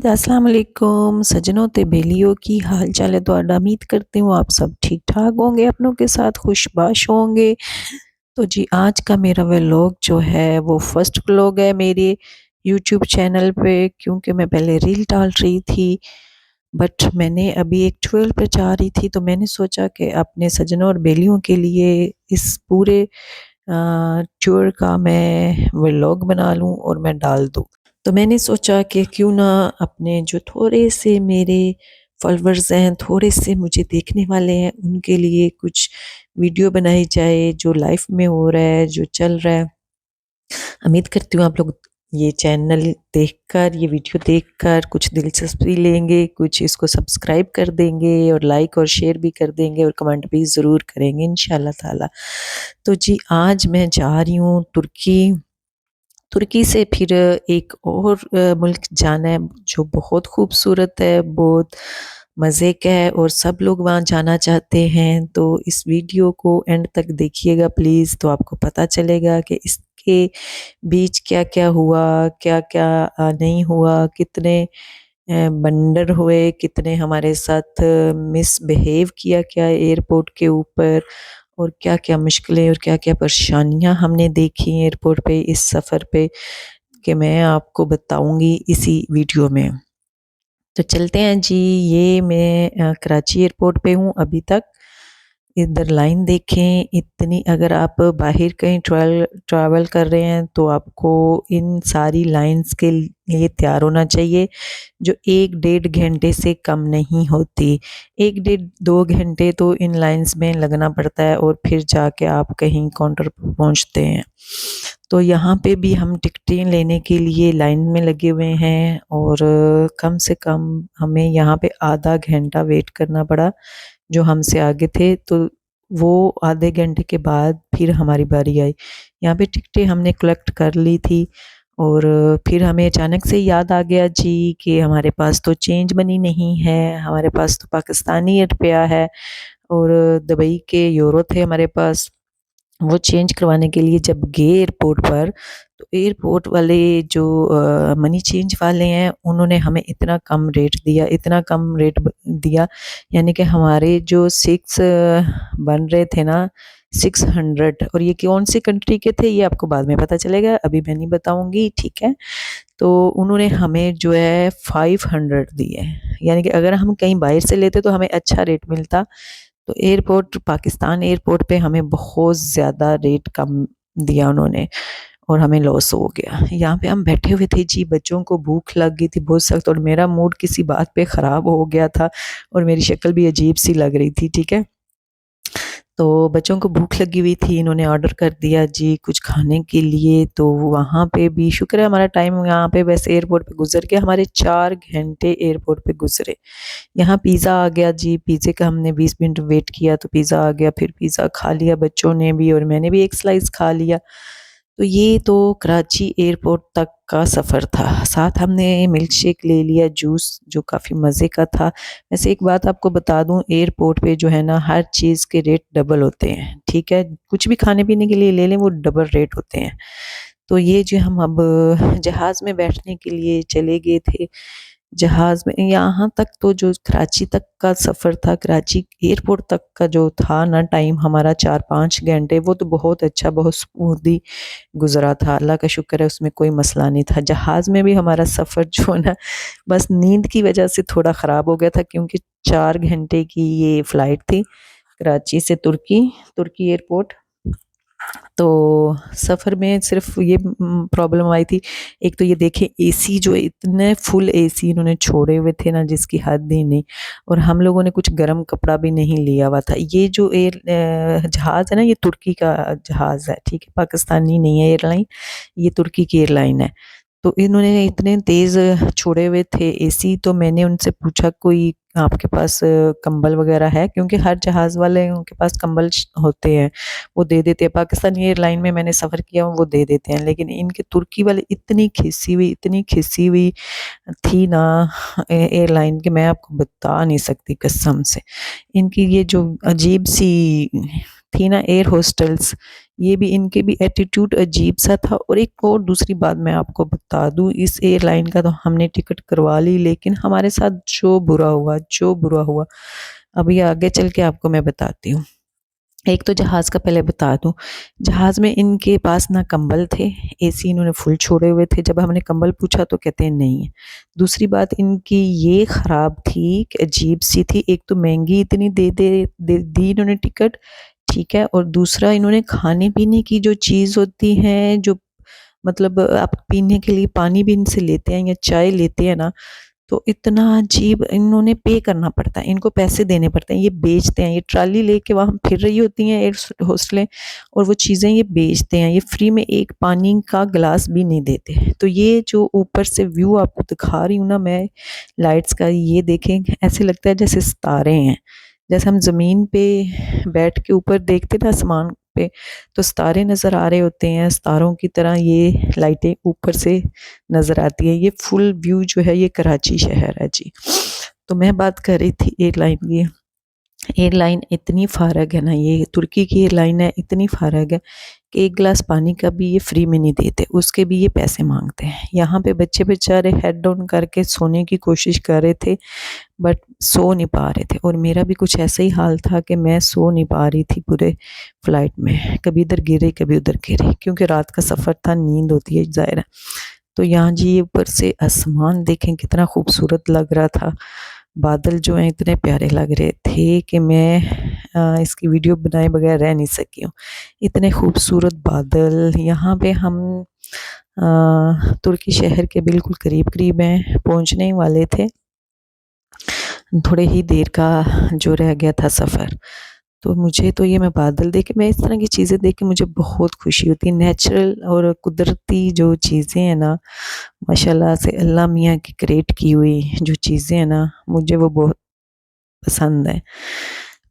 अस्सलाम वालेकुम सजनों ते बेलियो की हाल चाल है। तो उम्मीद करती हूँ आप सब ठीक ठाक होंगे, अपनों के साथ खुशबाश होंगे। तो जी आज का मेरा व्लॉग जो है वो फर्स्ट व्लॉग है मेरे यूट्यूब चैनल पे, क्योंकि मैं पहले रील डाल रही थी बट मैंने अभी एक 12 पे जा रही थी, तो मैंने सोचा कि अपने सजनों और बेलियों के लिए इस पूरे टूर का मैं व्लॉग बना लूँ और मैं डाल दूँ। तो मैंने सोचा कि क्यों ना अपने जो थोड़े से मेरे फॉलोअर्स हैं, थोड़े से मुझे देखने वाले हैं, उनके लिए कुछ वीडियो बनाई जाए जो लाइफ में हो रहा है, जो चल रहा है। उम्मीद करती हूँ आप लोग ये चैनल देखकर, ये वीडियो देखकर कुछ दिलचस्पी लेंगे, कुछ इसको सब्सक्राइब कर देंगे और लाइक और शेयर भी कर देंगे और कमेंट भी ज़रूर करेंगे इंशाल्लाह ताला। तो जी आज मैं जा रही हूँ तुर्की। तुर्की से फिर एक और मुल्क जाना है जो बहुत खूबसूरत है, बहुत मज़े का है और सब लोग वहाँ जाना चाहते हैं। तो इस वीडियो को एंड तक देखिएगा प्लीज़, तो आपको पता चलेगा कि इसके बीच क्या-क्या हुआ, क्या-क्या नहीं हुआ, कितने बंडर हुए, कितने हमारे साथ मिसबिहेव किया क्या एयरपोर्ट के ऊपर, और क्या-क्या मुश्किलें और क्या-क्या परेशानियाँ हमने देखी एयरपोर्ट पे इस सफ़र पे, कि मैं आपको बताऊँगी इसी वीडियो में। तो चलते हैं जी। ये मैं कराची एयरपोर्ट पे हूँ अभी तक। इधर लाइन देखें इतनी, अगर आप बाहर कहीं ट्रैवल कर रहे हैं तो आपको इन सारी लाइंस के लिए तैयार होना चाहिए, जो 1 डेढ़ घंटे से कम नहीं होती। 1 डेढ़ 2 घंटे तो इन लाइंस में लगना पड़ता है और फिर जाके आप कहीं काउंटर पर पहुंचते हैं। तो यहाँ पे भी हम टिकटें लेने के लिए लाइन में लगे हुए हैं और कम से कम हमें यहाँ पे आधा घंटा वेट करना पड़ा जो हमसे आगे थे। तो वो आधे घंटे के बाद फिर हमारी बारी आई। यहाँ पे टिकटें हमने कलेक्ट कर ली थी और फिर हमें अचानक से याद आ गया जी कि हमारे पास तो चेंज मनी नहीं है, हमारे पास तो पाकिस्तानी रुपया है और दुबई के यूरो थे हमारे पास। वो चेंज करवाने के लिए जब गए एयरपोर्ट पर, तो एयरपोर्ट वाले जो मनी चेंज वाले हैं उन्होंने हमें इतना कम रेट दिया, इतना कम रेट दिया, यानी कि हमारे जो 6 बन रहे थे ना 600, और ये कौन सी कंट्री के थे ये आपको बाद में पता चलेगा, अभी मैं नहीं बताऊंगी, ठीक है। तो उन्होंने हमें जो है 500 दिए, यानी कि अगर हम कहीं बाहर से लेते तो हमें अच्छा रेट मिलता। तो एयरपोर्ट, पाकिस्तान एयरपोर्ट पे हमें बहुत ज़्यादा रेट कम दिया उन्होंने और हमें लॉस हो गया। यहाँ पे हम बैठे हुए थे जी, बच्चों को भूख लग गई थी बहुत सख्त और मेरा मूड किसी बात पे ख़राब हो गया था और मेरी शक्ल भी अजीब सी लग रही थी, ठीक है। तो बच्चों को भूख लगी हुई थी, इन्होंने ऑर्डर कर दिया जी कुछ खाने के लिए। तो वहाँ पे भी शुक्र है हमारा टाइम यहाँ पे वैसे एयरपोर्ट पे गुजर गया, हमारे 4 घंटे एयरपोर्ट पे गुजरे। यहाँ पिज़्ज़ा आ गया जी, पिज़्ज़े का हमने 20 मिनट वेट किया तो पिज़्ज़ा आ गया, फिर पिज़्ज़ा खा लिया बच्चों ने भी और मैंने भी एक स्लाइस खा लिया। तो ये तो कराची एयरपोर्ट तक का सफ़र था। साथ हमने मिल्क शेक ले लिया, जूस जो काफ़ी मज़े का था। वैसे एक बात आपको बता दूँ, एयरपोर्ट पे जो है ना हर चीज़ के रेट डबल होते हैं, ठीक है। कुछ भी खाने पीने के लिए ले लें वो डबल रेट होते हैं। तो ये जो हम अब जहाज़ में बैठने के लिए चले गए थे, जहाज़ में यहाँ तक तो जो कराची तक का सफ़र था, कराची एयरपोर्ट तक का जो था ना टाइम हमारा 4-5 घंटे, वो तो बहुत अच्छा, बहुत स्मूथली गुज़रा था, अल्लाह का शुक्र है उसमें कोई मसला नहीं था। जहाज़ में भी हमारा सफ़र जो है ना बस नींद की वजह से थोड़ा ख़राब हो गया था, क्योंकि 4 घंटे की ये फ़्लाइट थी कराची से तुर्की, तुर्की एयरपोर्ट। तो सफ़र में सिर्फ ये प्रॉब्लम आई थी, एक तो ये देखें एसी जो इतने फुल एसी इन्होंने छोड़े हुए थे ना जिसकी हद ही नहीं, और हम लोगों ने कुछ गर्म कपड़ा भी नहीं लिया हुआ था। ये जो जहाज़ है ना ये तुर्की का जहाज़ है, ठीक है, पाकिस्तानी नहीं है एयरलाइन, ये तुर्की की एयरलाइन है। तो इन्होंने इतने तेज़ छोड़े हुए थे एसी, तो मैंने उनसे पूछा कोई आपके पास कंबल वगैरह है, क्योंकि हर जहाज़ वाले उनके पास कंबल होते हैं, वो दे देते हैं। पाकिस्तानी एयरलाइन में मैंने सफ़र किया वो दे देते हैं, लेकिन इनके तुर्की वाले इतनी खिसी हुई, इतनी खिसी हुई थी ना एयरलाइन कि मैं आपको बता नहीं सकती कसम से। इनकी ये जो अजीब सी थी ना एयर होस्टल्स, ये भी इनके भी एटीट्यूड अजीब सा था। और एक और दूसरी बात मैं आपको बता दूं, इस एयरलाइन का तो हमने टिकट करवा ली, लेकिन हमारे साथ जो बुरा हुआ, जो बुरा हुआ, अभी आगे चल के आपको मैं बताती हूँ। एक तो जहाज़ का पहले बता दूं, जहाज़ में इनके पास ना कंबल थे, एसी इन्होंने फुल छोड़े हुए थे। जब हमने कंबल पूछा तो कहते हैं नहीं है। दूसरी बात इनकी ये ख़राब थी कि अजीब सी थी, एक तो महंगी इतनी दी इन्होंने टिकट, ठीक है, और दूसरा इन्होंने खाने पीने की जो चीज़ होती है, जो मतलब आप पीने के लिए पानी भी इनसे लेते हैं या चाय लेते हैं ना, तो इतना अजीब, इन्होंने पे करना पड़ता है, इनको पैसे देने पड़ते हैं, ये बेचते हैं, ये ट्राली लेके वहाँ फिर रही होती हैं एयर होस्टलें, और वो चीज़ें ये बेचते हैं, ये फ्री में एक पानी का गिलास भी नहीं देते। तो ये जो ऊपर से व्यू आपको दिखा रही हूँ ना मैं लाइट्स का, ये देखें, ऐसे लगता है जैसे सितारे हैं, जैसे हम ज़मीन पे बैठ के ऊपर देखते ना आसमान पे, तो सितारे नज़र आ रहे होते हैं, सितारों की तरह ये लाइटें ऊपर से नज़र आती है। ये फुल व्यू जो है ये कराची शहर है जी। तो मैं बात कर रही थी एयरलाइन की, एयरलाइन इतनी फारग है ना, ये तुर्की की एयरलाइन है, इतनी फारग है कि एक गिलास पानी का भी ये फ्री में नहीं देते, उसके भी ये पैसे मांगते हैं। यहाँ पे बच्चे बेचारे हेड डाउन करके सोने की कोशिश कर रहे थे, बट सो नहीं पा रहे थे, और मेरा भी कुछ ऐसा ही हाल था कि मैं सो नहीं पा रही थी पूरे फ्लाइट में, कभी इधर गिरे कभी उधर गिरे, क्योंकि रात का सफ़र था, नींद होती है ज़ाहिर है। तो यहाँ जी ऊपर से आसमान देखें कितना खूबसूरत लग रहा था, बादल जो हैं इतने प्यारे लग रहे थे कि मैं इसकी वीडियो बनाए बगैर रह नहीं सकी हूँ। इतने खूबसूरत बादल, यहाँ पे हम तुर्की शहर के बिल्कुल करीब करीब हैं, पहुँचने ही वाले थे, थोड़े ही देर का जो रह गया था सफ़र। तो मुझे तो ये, मैं बादल देख के, मैं इस तरह की चीज़ें देख के मुझे बहुत खुशी होती है। नेचुरल और कुदरती जो चीज़ें हैं ना, माशाल्लाह से अल्लाह मियाँ की क्रिएट की हुई जो चीज़ें हैं ना, मुझे वो बहुत पसंद है,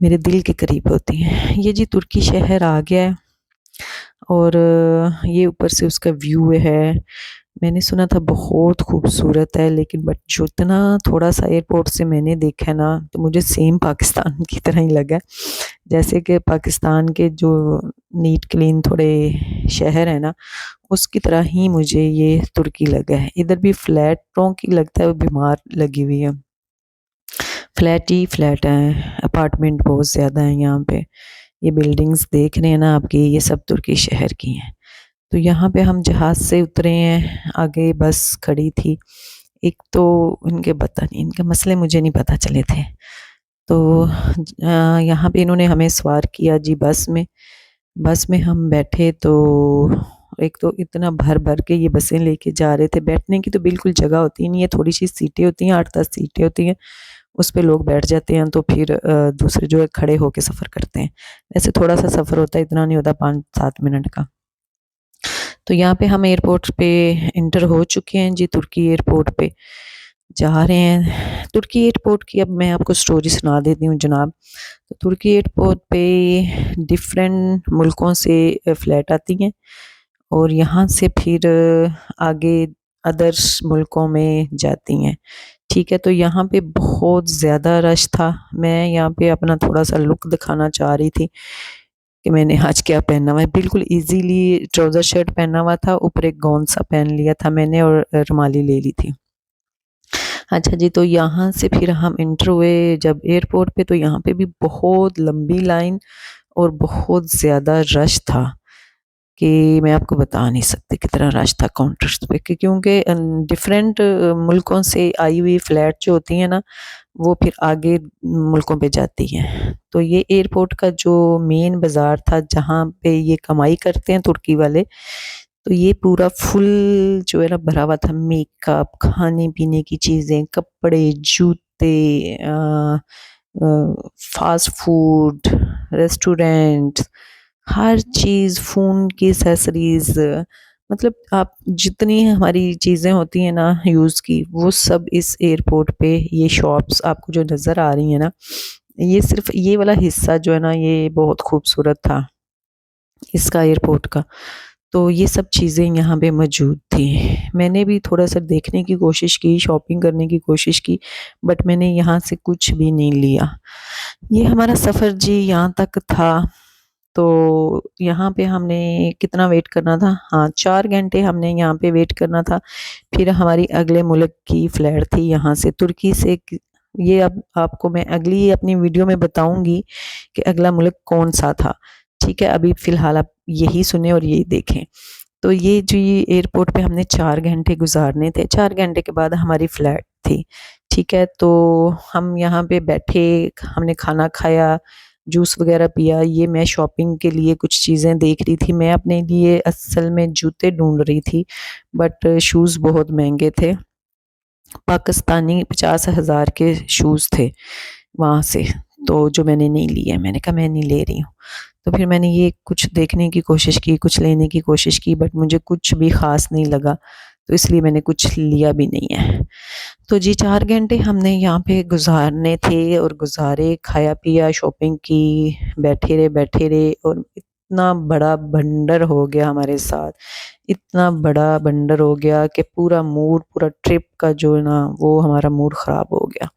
मेरे दिल के करीब होती हैं। ये जी तुर्की शहर आ गया है, और ये ऊपर से उसका व्यू है। मैंने सुना था बहुत खूबसूरत है, लेकिन बट जितना थोड़ा सा एयरपोर्ट से मैंने देखा है ना, तो मुझे सेम पाकिस्तान की तरह ही लगा। जैसे कि पाकिस्तान के जो नीट क्लीन थोड़े शहर है ना, उसकी तरह ही मुझे ये तुर्की लगा है। इधर भी फ्लैटों की लगता है वो बीमार लगी हुई है, फ्लैट ही फ्लैट हैं, अपार्टमेंट बहुत ज़्यादा हैं यहाँ पे। ये बिल्डिंग्स देख रहे हैं ना आपकी, ये सब तुर्की शहर की हैं। तो यहाँ पे हम जहाज़ से उतरे हैं, आगे बस खड़ी थी। एक तो इनके पता नहीं, इनके मसले मुझे नहीं पता चले थे। तो यहाँ पे इन्होंने हमें सवार किया जी बस में। बस में हम बैठे तो एक तो इतना भर भर के ये बसें लेके जा रहे थे, बैठने की तो बिल्कुल जगह होती नहीं है, थोड़ी सी सीटें होती हैं, 8-10 सीटें होती हैं, उस पे लोग बैठ जाते हैं, तो फिर दूसरे जो है खड़े होके सफ़र करते हैं। वैसे थोड़ा सा सफ़र होता है, इतना नहीं होता, 5-7 मिनट का। तो यहाँ पे हम एयरपोर्ट पे इंटर हो चुके हैं जी, तुर्की एयरपोर्ट पे जा रहे हैं। तुर्की एयरपोर्ट की अब मैं आपको स्टोरी सुना देती हूँ जनाब। तो तुर्की एयरपोर्ट पे डिफरेंट मुल्कों से फ़्लाइट आती हैं, और यहाँ से फिर आगे अदर्स मुल्कों में जाती हैं, ठीक है। तो यहाँ पे बहुत ज़्यादा रश था। मैं यहाँ पे अपना थोड़ा सा लुक दिखाना चाह रही थी कि मैंने आज क्या पहना हुआ है। बिल्कुल इजीली ट्राउज़र शर्ट पहना हुआ था, ऊपर एक गाउन सा पहन लिया था मैंने, और रुमाली ले ली थी। अच्छा जी, तो यहाँ से फिर हम एंटर हुए जब एयरपोर्ट पे, तो यहाँ पे भी बहुत लंबी लाइन और बहुत ज़्यादा रश था कि मैं आपको बता नहीं सकती कितना रश था काउंटर्स पे, क्योंकि डिफरेंट मुल्कों से आई हुई फ़्लाइट जो होती हैं ना, वो फिर आगे मुल्कों पे जाती हैं। तो ये एयरपोर्ट का जो मेन बाज़ार था जहाँ पे ये कमाई करते हैं तुर्की वाले, तो ये पूरा फुल जो है ना भरा हुआ था, मेकअप, खाने पीने की चीज़ें, कपड़े, जूते, फास्ट फूड, रेस्टोरेंट, हर चीज़, फ़ोन की एक्सेसरीज़, मतलब आप जितनी हमारी चीज़ें होती हैं ना यूज़ की, वो सब इस एयरपोर्ट पे, ये शॉप्स आपको जो नज़र आ रही हैं ना, ये सिर्फ ये वाला हिस्सा जो है ना, ये बहुत खूबसूरत था इसका, एयरपोर्ट का। तो ये सब चीज़ें यहाँ पे मौजूद थी। मैंने भी थोड़ा सा देखने की कोशिश की, शॉपिंग करने की कोशिश की, बट मैंने यहाँ से कुछ भी नहीं लिया। ये हमारा सफ़र जी यहाँ तक था। तो यहाँ पे हमने कितना वेट करना था, हाँ 4 घंटे हमने यहाँ पे वेट करना था। फिर हमारी अगले मुल्क की फ़्लाइट थी यहाँ से तुर्की से। ये अब आपको मैं अगली अपनी वीडियो में बताऊंगी कि अगला मुल्क कौन सा था। ठीक है, अभी फ़िलहाल आप यही सुने और यही देखें। तो ये जो ये एयरपोर्ट पे हमने 4 घंटे गुजारने थे। 4 घंटे के बाद हमारी फ़्लाइट थी। ठीक है, तो हम यहाँ पे बैठे, हमने खाना खाया, जूस वगैरह पिया। ये मैं शॉपिंग के लिए कुछ चीज़ें देख रही थी। मैं अपने लिए असल में जूते ढूंढ रही थी, बट शूज़ बहुत महंगे थे। पाकिस्तानी 50,000 के शूज़ थे वहाँ से, तो जो मैंने नहीं लिए। मैंने कहा मैं नहीं ले रही हूँ। तो फिर मैंने ये कुछ देखने की कोशिश की, कुछ लेने की कोशिश की, बट मुझे कुछ भी ख़ास नहीं लगा, तो इसलिए मैंने कुछ लिया भी नहीं है। तो जी 4 घंटे हमने यहाँ पे गुज़ारने थे और गुज़ारे, खाया पिया, शॉपिंग की, बैठे रहे और इतना बड़ा बंडर हो गया हमारे साथ। इतना बड़ा बंडर हो गया कि पूरा मूड, पूरा ट्रिप का जो है ना, वो हमारा मूड ख़राब हो गया।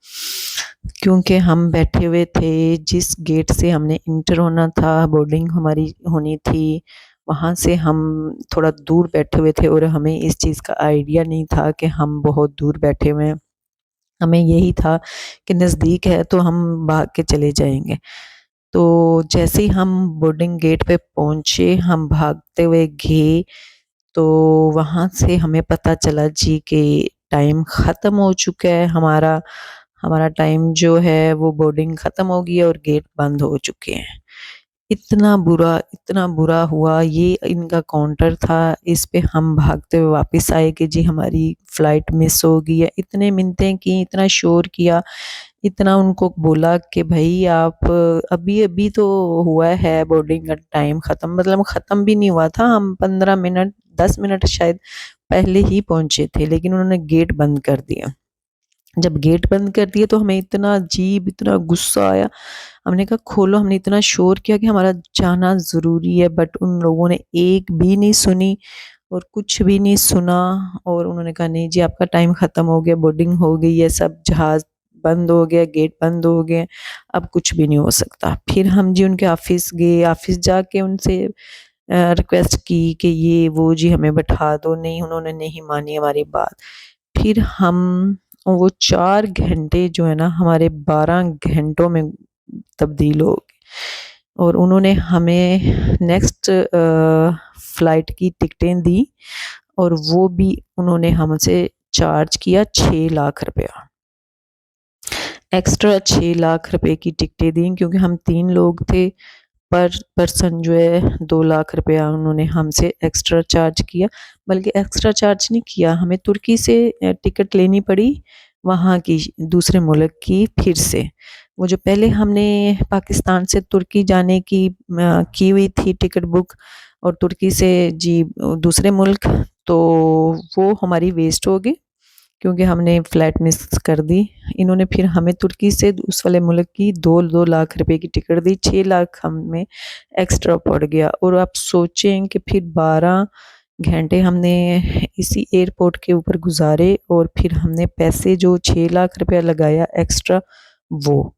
क्योंकि हम बैठे हुए थे, जिस गेट से हमने इंटर होना था, बोर्डिंग हमारी होनी थी, वहाँ से हम थोड़ा दूर बैठे हुए थे और हमें इस चीज़ का आइडिया नहीं था कि हम बहुत दूर बैठे हुए हैं। हमें यही था कि नज़दीक है तो हम भाग के चले जाएँगे। तो जैसे ही हम बोर्डिंग गेट पे पहुँचे, हम भागते हुए गए, तो वहाँ से हमें पता चला जी कि टाइम ख़त्म हो चुका है हमारा। हमारा टाइम जो है वो बोर्डिंग ख़त्म हो गई है और गेट बंद हो चुके हैं। इतना बुरा हुआ। ये इनका काउंटर था, इस पे हम भागते हुए वापस आए कि जी हमारी फ़्लाइट मिस हो गई है। इतने मिन्नतें की, इतना शोर किया, इतना उनको बोला कि भाई आप अभी-अभी तो हुआ है बोर्डिंग का टाइम ख़त्म, मतलब ख़त्म भी नहीं हुआ था। हम 15 मिनट 10 मिनट शायद पहले ही पहुँचे थे, लेकिन उन्होंने गेट बंद कर दिया। जब गेट बंद कर दिए तो हमें इतना अजीब, इतना गुस्सा आया। हमने कहा खोलो, हमने इतना शोर किया कि हमारा जाना ज़रूरी है, बट उन लोगों ने एक भी नहीं सुनी और कुछ भी नहीं सुना। और उन्होंने कहा नहीं जी आपका टाइम ख़त्म हो गया, बोर्डिंग हो गई है, सब जहाज़ बंद हो गया, गेट बंद हो गए, अब कुछ भी नहीं हो सकता। फिर हम जी उनके ऑफ़िस गए, ऑफ़िस जाके उनसे रिक्वेस्ट की कि ये वो जी हमें बैठा दो, नहीं उन्होंने नहीं मानी हमारी बात। फिर हम वो 4 घंटे जो है ना हमारे 12 घंटों में तब्दील हो गए। और उन्होंने हमें नेक्स्ट फ़्लाइट की टिकटें दी और वो भी उन्होंने हमसे चार्ज किया 6 लाख रुपया। एक्स्ट्रा 6 लाख रुपए की टिकटें दी, क्योंकि हम 3 लोग थे। पर पर्सन जो है 2 लाख रुपया उन्होंने हमसे एक्स्ट्रा चार्ज किया। बल्कि एक्स्ट्रा चार्ज नहीं किया, हमें तुर्की से टिकट लेनी पड़ी, वहाँ की दूसरे मुल्क की फिर से। वो जो पहले हमने पाकिस्तान से तुर्की जाने की हुई थी टिकट बुक, और तुर्की से जी दूसरे मुल्क, तो वो हमारी वेस्ट हो गई, क्योंकि हमने फ़्लाइट मिस कर दी। इन्होंने फिर हमें तुर्की से उस वाले मुल्क की 2 लाख रुपए की टिकट दी, 6 लाख हमें एक्स्ट्रा पड़ गया। और आप सोचें कि फिर 12 घंटे हमने इसी एयरपोर्ट के ऊपर गुजारे, और फिर हमने पैसे जो 6 लाख रुपया लगाया एक्स्ट्रा, वो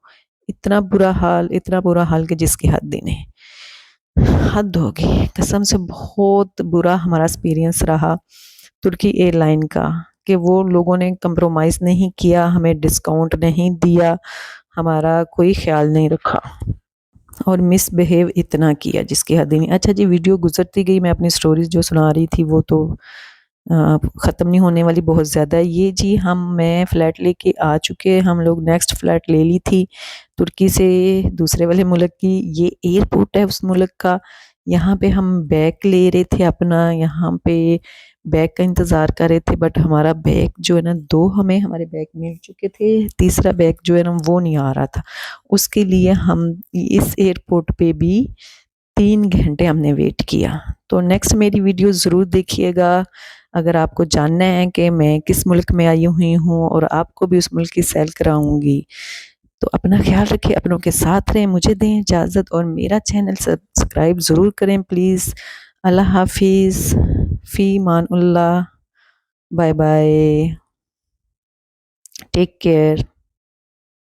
इतना बुरा हाल कि जिसकी हद ही नहीं। हद हो गई कसम से। बहुत बुरा हमारा एक्सपीरियंस रहा तुर्की एयरलाइन का, कि वो लोगों ने कंप्रोमाइज़ नहीं किया, हमें डिस्काउंट नहीं दिया, हमारा कोई ख्याल नहीं रखा और मिसबिहेव इतना किया जिसकी हद ही नहीं। अच्छा जी, वीडियो गुजरती गई, मैं अपनी स्टोरीज जो सुना रही थी वो तो ख़त्म नहीं होने वाली, बहुत ज़्यादा। ये जी मैं फ़्लाइट लेके आ चुके, हम लोग नेक्स्ट फ़्लाइट ले ली थी तुर्की से दूसरे वाले मुल्क की। ये एयरपोर्ट है उस मुल्क का। यहाँ पे हम बैग ले रहे थे अपना, यहाँ पे बैग का इंतज़ार कर रहे थे, बट हमारा बैग जो है ना, 2 हमें हमारे बैग मिल चुके थे, तीसरा बैग जो है ना वो नहीं आ रहा था। उसके लिए हम इस एयरपोर्ट पे भी 3 घंटे हमने वेट किया। तो नेक्स्ट मेरी वीडियो ज़रूर देखिएगा, अगर आपको जानना है कि मैं किस मुल्क में आई हुई हूँ और आपको भी उस मुल्क की सैर कराऊँगी। तो अपना ख्याल रखिए, अपनों के साथ रहें, मुझे दें इजाज़त और मेरा चैनल सब्सक्राइब ज़रूर करें प्लीज़। अल्लाह हाफ़िज़, फ़ी मान उल्लाह, बाय बाय, टेक केयर।